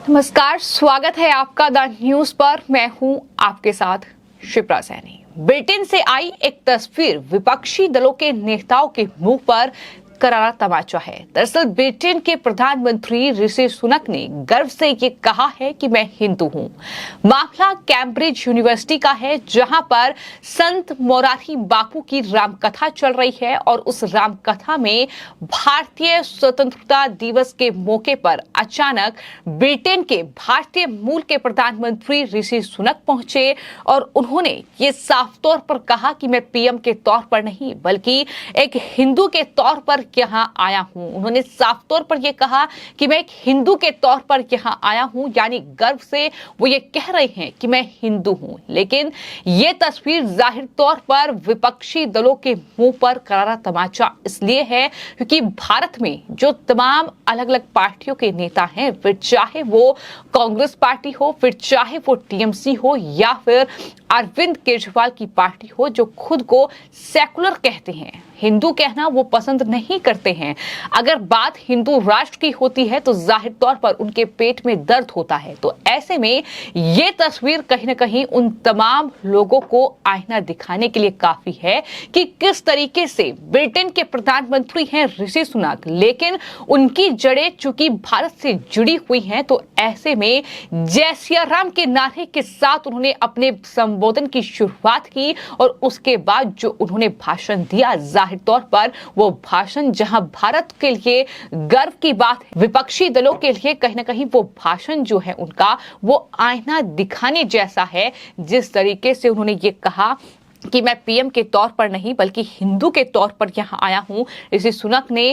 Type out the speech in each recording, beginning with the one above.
नमस्कार, स्वागत है आपका द न्यूज पर। मैं हूं आपके साथ शिप्रा सैनी। ब्रिटेन से आई एक तस्वीर विपक्षी दलों के नेताओं के मुंह पर करारा तमाचा है। दरअसल ब्रिटेन के प्रधानमंत्री ऋषि सुनक ने गर्व से ये कहा है कि मैं हिंदू हूं। मामला कैम्ब्रिज यूनिवर्सिटी का है, जहां पर संत मोरारी बापू की रामकथा चल रही है और उस रामकथा में भारतीय स्वतंत्रता दिवस के मौके पर अचानक ब्रिटेन के भारतीय मूल के प्रधानमंत्री ऋषि सुनक पहुंचे और उन्होंने ये साफ तौर पर कहा कि मैं पीएम के तौर पर नहीं बल्कि एक हिंदू के तौर पर यहां आया हूं। उन्होंने साफ तौर पर यह कहा कि मैं एक हिंदू के तौर पर यहां आया हूं, यानी गर्व से वो ये कह रहे हैं कि मैं हिंदू हूं। लेकिन ये तस्वीर जाहिर तौर पर विपक्षी दलों के मुंह पर करारा तमाचा इसलिए है क्योंकि भारत में जो तमाम अलग अलग पार्टियों के नेता हैं, फिर चाहे वो कांग्रेस पार्टी हो, फिर चाहे वो टीएमसी हो या फिर अरविंद केजरीवाल की पार्टी हो, जो खुद को सेकुलर कहते हैं, हिंदू कहना वो पसंद नहीं करते हैं। अगर बात हिंदू राष्ट्र की होती है तो जाहिर तौर पर उनके पेट में दर्द होता है। तो ऐसे में ये तस्वीर कहीं ना कहीं उन तमाम लोगों को आईना दिखाने के लिए काफी है कि किस तरीके से ब्रिटेन के प्रधानमंत्री हैं ऋषि सुनक, लेकिन उनकी जड़ें चूंकि भारत से जुड़ी हुई हैं, तो ऐसे में जय सिया राम के नारे के साथ उन्होंने अपने संबोधन की शुरुआत की और उसके बाद जो उन्होंने भाषण दिया, जाहिर तौर पर वो भाषण जहां भारत के लिए गर्व की बात है, विपक्षी दलों के लिए कहीं ना कहीं वो भाषण जो है उनका वो आईना दिखाने जैसा है। जिस तरीके से उन्होंने ये कहा कि मैं पीएम के तौर पर नहीं बल्कि हिंदू के तौर पर यहां आया हूं। ऋषि सुनक ने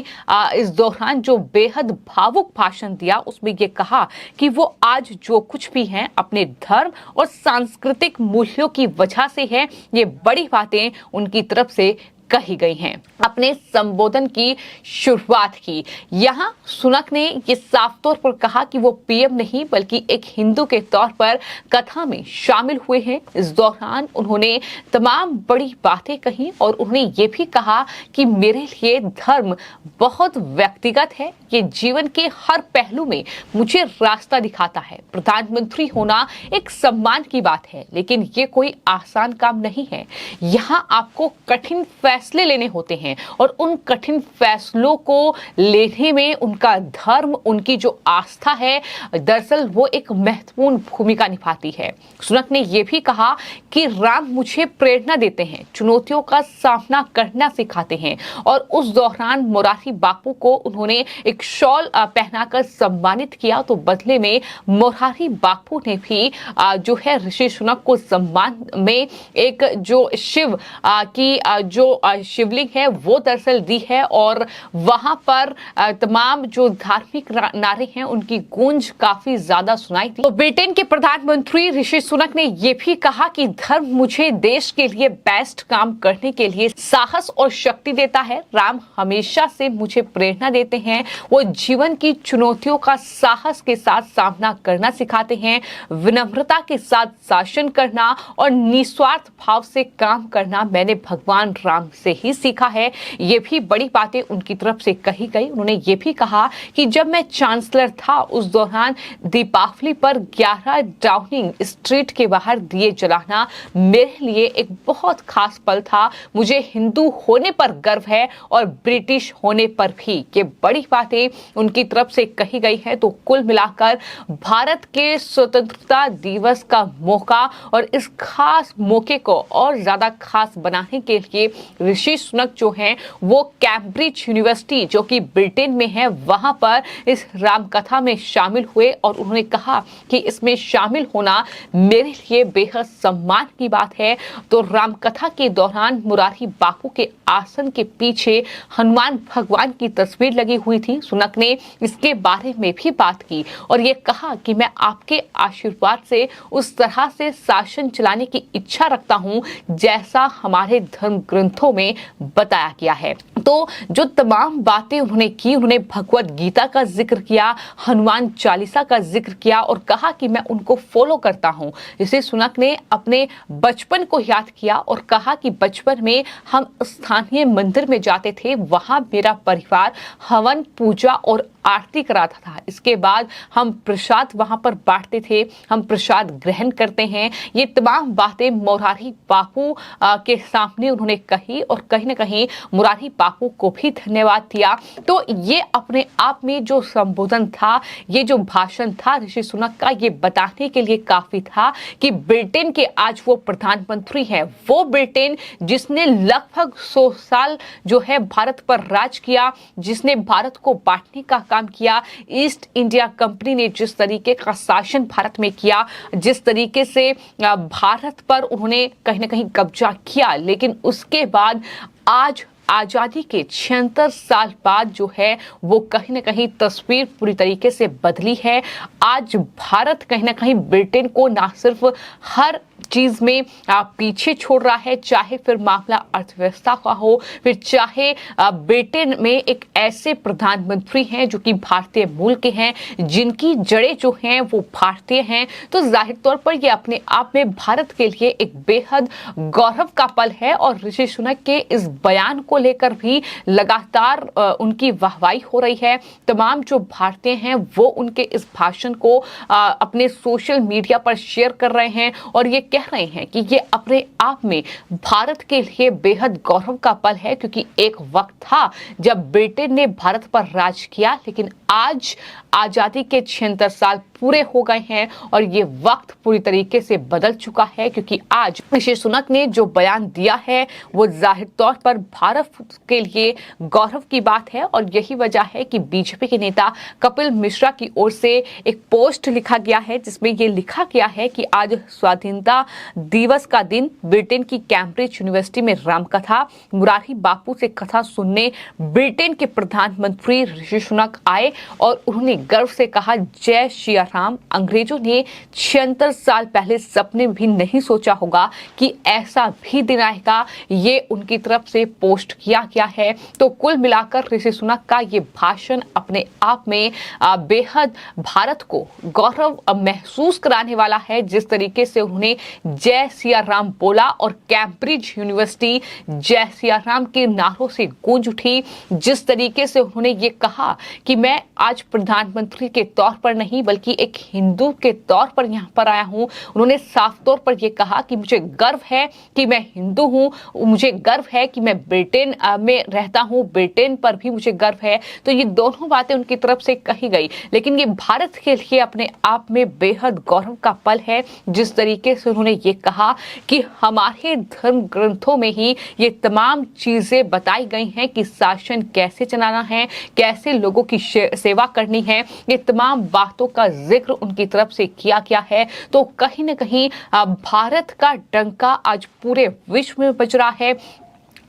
इस दौरान जो बेहद भावुक भाषण दिया उसमें यह कहा कि वो आज जो कुछ भी हैं अपने धर्म और सांस्कृतिक मूल्यों की वजह से है। ये बड़ी बातें उनकी तरफ से कही गई हैं। अपने संबोधन की शुरुआत की यहां सुनक ने ये साफ तौर पर कहा कि वो पीएम नहीं बल्कि एक हिंदू के तौर पर कथा में शामिल हुए हैं। इस दौरान उन्होंने तमाम बड़ी बातें कही और उन्होंने ये भी कहा कि मेरे लिए धर्म बहुत व्यक्तिगत है, ये जीवन के हर पहलू में मुझे रास्ता दिखाता है। प्रधानमंत्री होना एक सम्मान की बात है, लेकिन ये कोई आसान काम नहीं है। यहाँ आपको कठिन फैसले लेने होते हैं और उन कठिन फैसलों को लेने में उनका धर्म, उनकी जो आस्था है, दरअसल वो एक महत्वपूर्ण भूमिका निभाती है। सुनक ने यह भी कहा कि राम मुझे प्रेरणा देते हैं, चुनौतियों का सामना करना सिखाते हैं। और उस दौरान मोरारी बापू को उन्होंने एक शॉल पहनाकर सम्मानित किया, तो बदले में मोरारी बापू ने भी जो है ऋषि सुनक को सम्मान में एक जो शिव की जो शिवलिंग है वो दरअसल दी है और वहां पर तमाम जो धार्मिक नारे हैं उनकी गूंज काफी ज्यादा सुनाई थी। तो ब्रिटेन के प्रधानमंत्री ऋषि सुनक ने यह भी कहा कि धर्म मुझे देश के लिए बेस्ट काम करने के लिए साहस और शक्ति देता है। राम हमेशा से मुझे प्रेरणा देते हैं, वो जीवन की चुनौतियों का साहस के साथ सामना करना सिखाते हैं, विनम्रता के साथ शासन करना और निस्वार्थ भाव से काम करना मैंने भगवान राम से ही सीखा है। ये भी बड़ी बातें उनकी तरफ से कही गई। उन्होंने ये भी कहा कि जब मैं चांसलर था उस दौरान दीपावली पर 11 डाउनिंग स्ट्रीट के बाहर दिए जलाना मेरे लिए एक बहुत खास पल था। मुझे हिंदू होने पर गर्व है और ब्रिटिश होने पर भी। ये बड़ी बातें उनकी तरफ से कही गई है। तो कुल मिलाकर भारत के स्वतंत्रता दिवस का मौका और इस खास मौके को और ज्यादा खास बनाने के लिए ऋषि सुनक जो हैं वो कैम्ब्रिज यूनिवर्सिटी जो कि ब्रिटेन में है वहां पर इस रामकथा में शामिल हुए और उन्होंने कहा कि इसमें शामिल होना मेरे लिए बेहद सम्मान की बात है। तो रामकथा के दौरान मोरारी बापू के आसन के पीछे हनुमान भगवान की तस्वीर लगी हुई थी। सुनक ने इसके बारे में भी बात की और ये कहा कि मैं आपके आशीर्वाद से उस तरह से शासन चलाने की इच्छा रखता हूं जैसा हमारे धर्म ग्रंथों में बताया गया है। तो जो तमाम बातें उन्होंने की, उन्होंने भगवत गीता का जिक्र किया, हनुमान चालीसा का जिक्र किया और कहा कि मैं उनको फॉलो करता हूं। ऋषि सुनक ने अपने बचपन को याद किया और कहा कि बचपन में हम स्थानीय मंदिर में जाते थे, वहां मेरा परिवार हवन, पूजा और आरती कराता था, इसके बाद हम प्रसाद वहां पर बांटते थे, हम प्रसाद ग्रहण करते हैं। ये तमाम बातें मोरारी बापू के सामने उन्होंने कही और कहीं ना कहीं मोरारी बापू को भी धन्यवाद दिया। तो ये अपने आप में जो संबोधन था, ये जो भाषण था ऋषि सुनक का, ये बताने के लिए काफी था कि ब्रिटेन के आज वो प्रधानमंत्री हैं, वो ब्रिटेन जिसने लगभग 100 साल जो है भारत पर राज किया, जिसने भारत को बांटने का काम किया। ईस्ट इंडिया कंपनी ने जिस तरीके का शासन भारत में किया, जिस तरीके से भारत पर उन्होंने कहीं ना कहीं कब्जा किया, लेकिन उसके बाद आज आजादी के 76 साल बाद जो है वो कहीं ना कहीं तस्वीर पूरी तरीके से बदली है। आज भारत कहीं ना कहीं ब्रिटेन को ना सिर्फ हर चीज में पीछे छोड़ रहा है, चाहे फिर मामला अर्थव्यवस्था का हो, फिर चाहे ब्रिटेन में एक ऐसे प्रधानमंत्री हैं जो कि भारतीय मूल के हैं, जिनकी जड़ें जो हैं वो भारतीय हैं। तो जाहिर तौर पर ये अपने आप में भारत के लिए एक बेहद गौरव का पल है और ऋषि सुनक के इस बयान को लेकर भी लगातार उनकी वाहवाही हो रही है। तमाम जो भारतीय हैं वो उनके इस भाषण को अपने सोशल मीडिया पर शेयर कर रहे हैं और ये कह रहे हैं कि ये अपने आप में भारत के लिए बेहद गौरव का पल है, क्योंकि एक वक्त था जब ब्रिटेन ने भारत पर राज किया, लेकिन आज आजादी के 76 साल पूरे हो गए हैं और ये वक्त पूरी तरीके से बदल चुका है, क्योंकि आज ऋषि सुनक ने जो बयान दिया है वो जाहिर तौर पर भारत के लिए गौरव की बात है। और यही वजह है कि बीजेपी के नेता कपिल मिश्रा की ओर से एक पोस्ट लिखा गया है, जिसमें ये लिखा गया है कि आज स्वाधीनता दिवस का दिन ब्रिटेन की कैम्ब्रिज यूनिवर्सिटी में रामकथा मोरारी बापू से कथा सुनने ब्रिटेन के प्रधानमंत्री ऋषि सुनक आए और उन्होंने गर्व से कहा, जय श्री राम। अंग्रेजों ने 76 साल पहले सपने भी नहीं सोचा होगा कि ऐसा भी दिन आएगा। ये उनकी तरफ से पोस्ट किया गया है। तो कुल मिलाकर ऋषि सुनक का ये भाषण अपने आप में बेहद भारत को गौरव महसूस कराने वाला है। जिस तरीके से उन्होंने जय सिया राम बोला और कैम्ब्रिज यूनिवर्सिटी जय सिया राम के नारों से गूंज उठी, जिस तरीके से उन्होंने ये कहा कि मैं आज प्रधानमंत्री के तौर पर नहीं बल्कि एक हिंदू के तौर पर यहाँ पर आया हूँ। उन्होंने साफ तौर पर यह कहा कि मुझे गर्व है कि मैं हिंदू हूँ, मुझे गर्व है कि मैं ब्रिटेन में रहता हूँ, ब्रिटेन पर भी मुझे गर्व है। तो ये दोनों बातें उनकी तरफ से कही गई, लेकिन ये भारत के लिए अपने आप में बेहद गौरव का पल है। जिस तरीके से उन्होंने ये कहा कि हमारे धर्म ग्रंथों में ही ये तमाम चीजें बताई गई हैं कि शासन कैसे चलाना है, कैसे लोगों की सेवा करनी है, ये तमाम बातों का जिक्र उनकी तरफ से किया गया है। तो कहीं ना कहीं भारत का डंका आज पूरे विश्व में बज रहा है।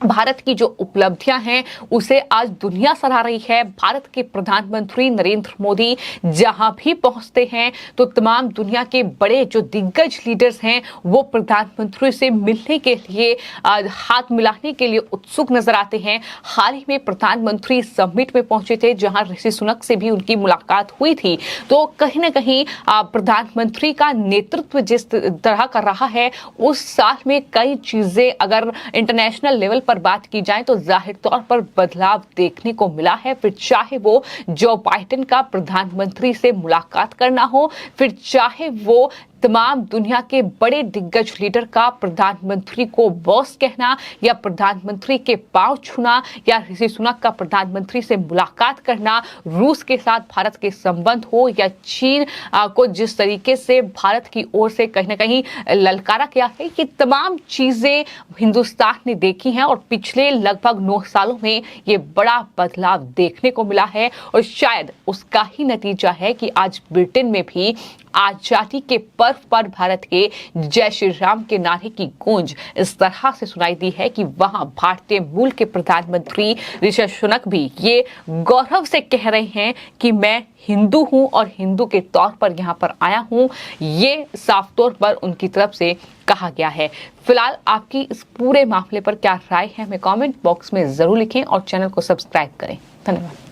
भारत की जो उपलब्धियां हैं उसे आज दुनिया सराह रही है। भारत के प्रधानमंत्री नरेंद्र मोदी जहां भी पहुंचते हैं तो तमाम दुनिया के बड़े जो दिग्गज लीडर्स हैं वो प्रधानमंत्री से मिलने के लिए हाथ मिलाने के लिए उत्सुक नजर आते हैं। हाल ही में प्रधानमंत्री समिट में पहुंचे थे जहां ऋषि सुनक से भी उनकी मुलाकात हुई थी। तो कहीं ना कहीं प्रधानमंत्री का नेतृत्व जिस तरह का रहा है उस साल में कई चीजें अगर इंटरनेशनल लेवल पर बात की जाए तो जाहिर तौर पर बदलाव देखने को मिला है। फिर चाहे वो जो बाइडेन का प्रधानमंत्री से मुलाकात करना हो, फिर चाहे वो तमाम दुनिया के बड़े दिग्गज लीडर का प्रधानमंत्री को बॉस कहना या प्रधानमंत्री के पांव छूना या ऋषि सुनक का प्रधानमंत्री से मुलाकात करना, रूस के साथ भारत के संबंध हो या चीन को जिस तरीके से भारत की ओर से कहीं ना कहीं ललकारा गया है, ये तमाम चीजें हिंदुस्तान ने देखी हैं और पिछले लगभग 9 सालों में ये बड़ा बदलाव देखने को मिला है। और शायद उसका ही नतीजा है कि आज ब्रिटेन में भी आजादी के पर्व पर भारत के जय श्री राम के नारे की गूंज इस तरह से सुनाई दी है कि वहां भारतीय मूल के प्रधानमंत्री ऋषि सुनक भी ये गौरव से कह रहे हैं कि मैं हिंदू हूं और हिंदू के तौर पर यहां पर आया हूं। ये साफ तौर पर उनकी तरफ से कहा गया है। फिलहाल आपकी इस पूरे मामले पर क्या राय है हमें कमेंट बॉक्स में जरूर लिखें और चैनल को सब्सक्राइब करें। धन्यवाद।